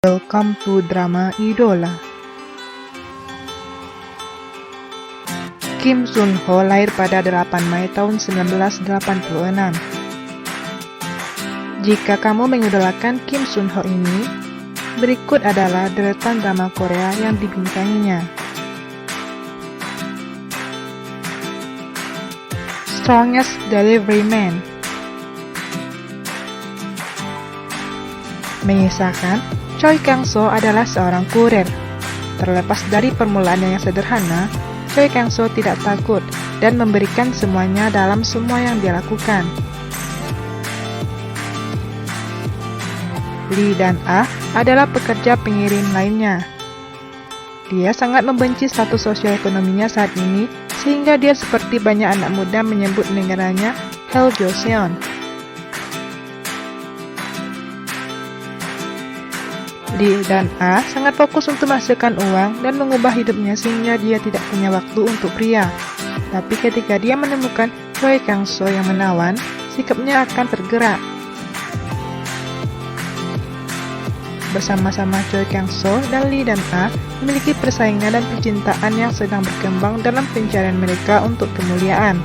Welcome to drama Idola. Kim Sun Ho lahir pada 8 Mei tahun 1986. Jika kamu mengidolakan Kim Sun Ho ini, berikut adalah deretan drama Korea yang dibintanginya. Strongest Delivery Man mengisahkan Choi Kang-so adalah seorang kurir. Terlepas dari permulaannya yang sederhana, Choi Kang-so tidak takut dan memberikan semuanya dalam semua yang dia lakukan. Lee dan Ah adalah pekerja pengirim lainnya. Dia sangat membenci status sosial ekonominya saat ini, sehingga dia seperti banyak anak muda menyebut negaranya Hell Joseon. Lee dan A sangat fokus untuk menghasilkan uang dan mengubah hidupnya sehingga dia tidak punya waktu untuk pria. Tapi ketika dia menemukan Choi Kang-so yang menawan, sikapnya akan tergerak. Bersama-sama Choi Kang-so dan Lee dan A memiliki persaingan dan percintaan yang sedang berkembang dalam pencarian mereka untuk kemuliaan.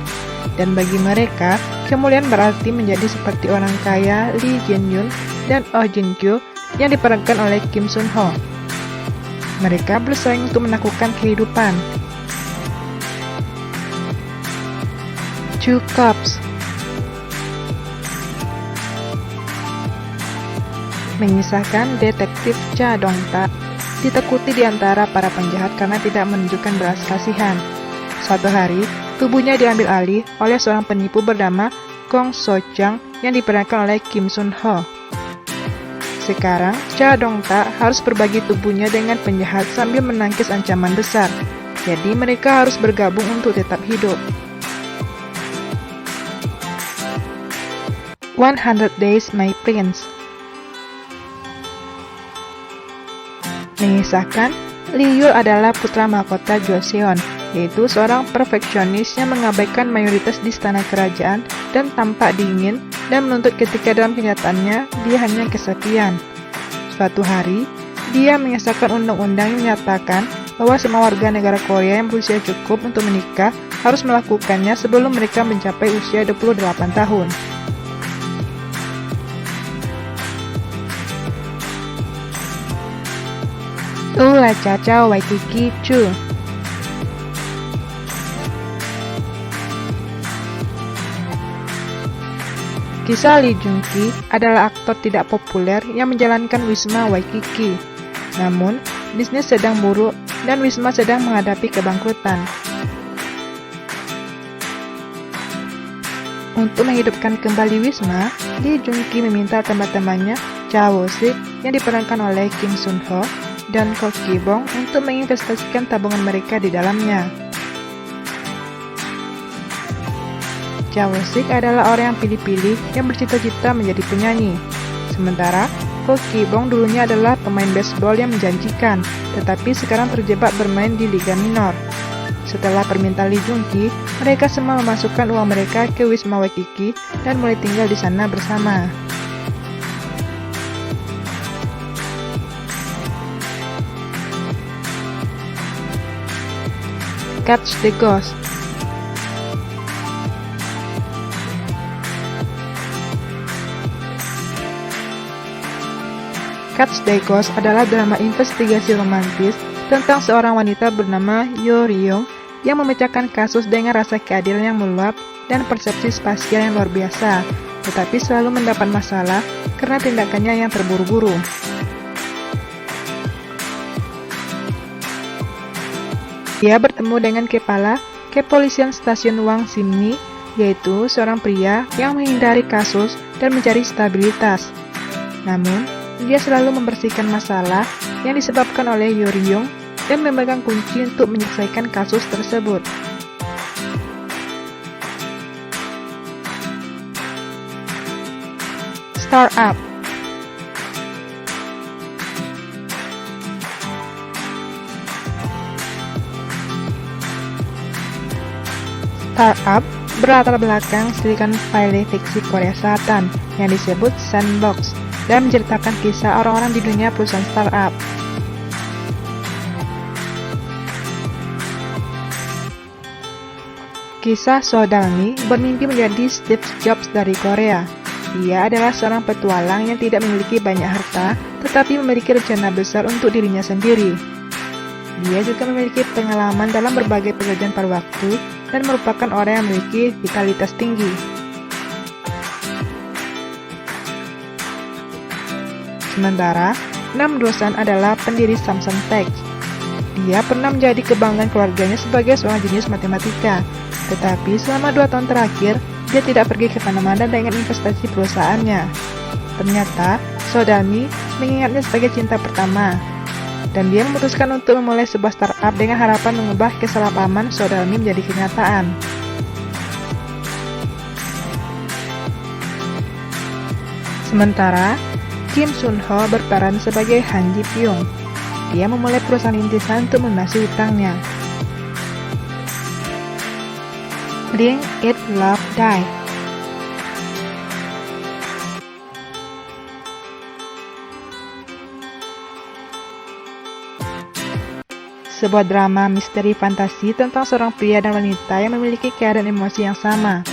Dan bagi mereka, kemuliaan berarti menjadi seperti orang kaya Lee Jin-yoon dan Oh Jin-kyo yang diperankan oleh Kim Sun Ho. Mereka bersaing untuk menaklukkan kehidupan. Two Cops mengisahkan detektif Cha Dong-tak ditakuti di antara para penjahat karena tidak menunjukkan belas kasihan. Suatu hari, tubuhnya diambil alih oleh seorang penipu bernama Gong So-chang yang diperankan oleh Kim Sun Ho. Sekarang, Cha Dong-tak harus berbagi tubuhnya dengan penjahat sambil menangkis ancaman besar. Jadi mereka harus bergabung untuk tetap hidup. 100 Days My Prince mengisahkan Lee Yul adalah putra mahkota Joseon, yaitu seorang perfeksionis yang mengabaikan mayoritas di istana kerajaan dan tampak dingin dan menuntut ketika dalam kenyataannya dia hanya kesepian. Suatu hari, dia mengesahkan undang-undang yang menyatakan bahwa semua warga negara Korea yang berusia cukup untuk menikah harus melakukannya sebelum mereka mencapai usia 28 tahun. Ula Cha Waikiki Chu Kisah Lee Jung-ki adalah aktor tidak populer yang menjalankan Wisma Waikiki. Namun, bisnis sedang buruk dan Wisma sedang menghadapi kebangkrutan. Untuk menghidupkan kembali Wisma, Lee Jung-ki meminta teman-temannya Cha Wo-sik yang diperankan oleh Kim Sun Ho dan Ko Ki-bong untuk menginvestasikan tabungan mereka di dalamnya. Cha Wo-sik adalah orang yang pilih-pilih yang bercita-cita menjadi penyanyi. Sementara Ko Ki-bong dulunya adalah pemain baseball yang menjanjikan, tetapi sekarang terjebak bermain di Liga Minor. Setelah permintaan Lee Jung-ki, mereka semua memasukkan uang mereka ke Wisma Waikiki dan mulai tinggal di sana bersama. Catch the Ghost Catch the Ghost adalah drama investigasi romantis tentang seorang wanita bernama Yo Ryung yang memecahkan kasus dengan rasa keadilan yang meluap dan persepsi spasial yang luar biasa, tetapi selalu mendapat masalah karena tindakannya yang terburu-buru. Dia bertemu dengan kepala kepolisian stasiun Wang Simni, yaitu seorang pria yang menghindari kasus dan mencari stabilitas. Namun, dia selalu membersihkan masalah yang disebabkan oleh Yo Ryung dan memegang kunci untuk menyelesaikan kasus tersebut. Startup Startup berlatar belakang Silicon Valley fiksi Korea Selatan yang disebut Sandbox. dan menceritakan kisah orang-orang di dunia perusahaan startup. Kisah So Dalmi bermimpi menjadi Steve Jobs dari Korea. Dia adalah seorang petualang yang tidak memiliki banyak harta, tetapi memiliki rencana besar untuk dirinya sendiri. Dia juga memiliki pengalaman dalam berbagai pekerjaan pada waktu dan merupakan orang yang memiliki vitalitas tinggi. Sementara, Nam Do-san adalah pendiri Samsung Tech. Dia pernah menjadi kebanggaan keluarganya sebagai seorang jenius matematika. Tetapi selama 2 tahun terakhir, dia tidak pergi ke mana-mana dengan investasi perusahaannya. Ternyata, So Dalmi mengingatnya sebagai cinta pertama. Dan dia memutuskan untuk memulai sebuah startup dengan harapan mengubah kesalahpahaman So Dalmi menjadi kenyataan. Sementara, Kim Sun Ho berperan sebagai Han Ji Pyong. Dia memulai perusahaan rintisan untuk melunasi hutangnya. Drink, Eat, Love, Die. Sebuah drama misteri fantasi tentang seorang pria dan wanita yang memiliki keadaan emosi yang sama.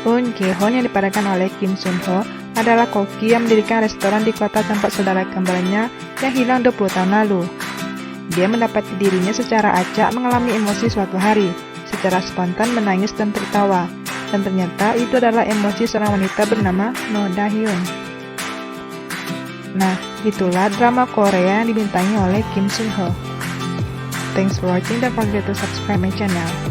Eun Ge-hon yang diperankan oleh Kim Sun Ho adalah koki yang mendirikan restoran di kota tempat saudara kembarnya yang hilang 20 tahun lalu. Dia mendapati dirinya secara acak mengalami emosi suatu hari, secara spontan menangis dan tertawa, dan ternyata itu adalah emosi seorang wanita bernama No Da-hyun. Nah, itulah drama Korea yang dibintangi oleh Kim Sun Ho. Thanks for watching, don't forget to subscribe my channel.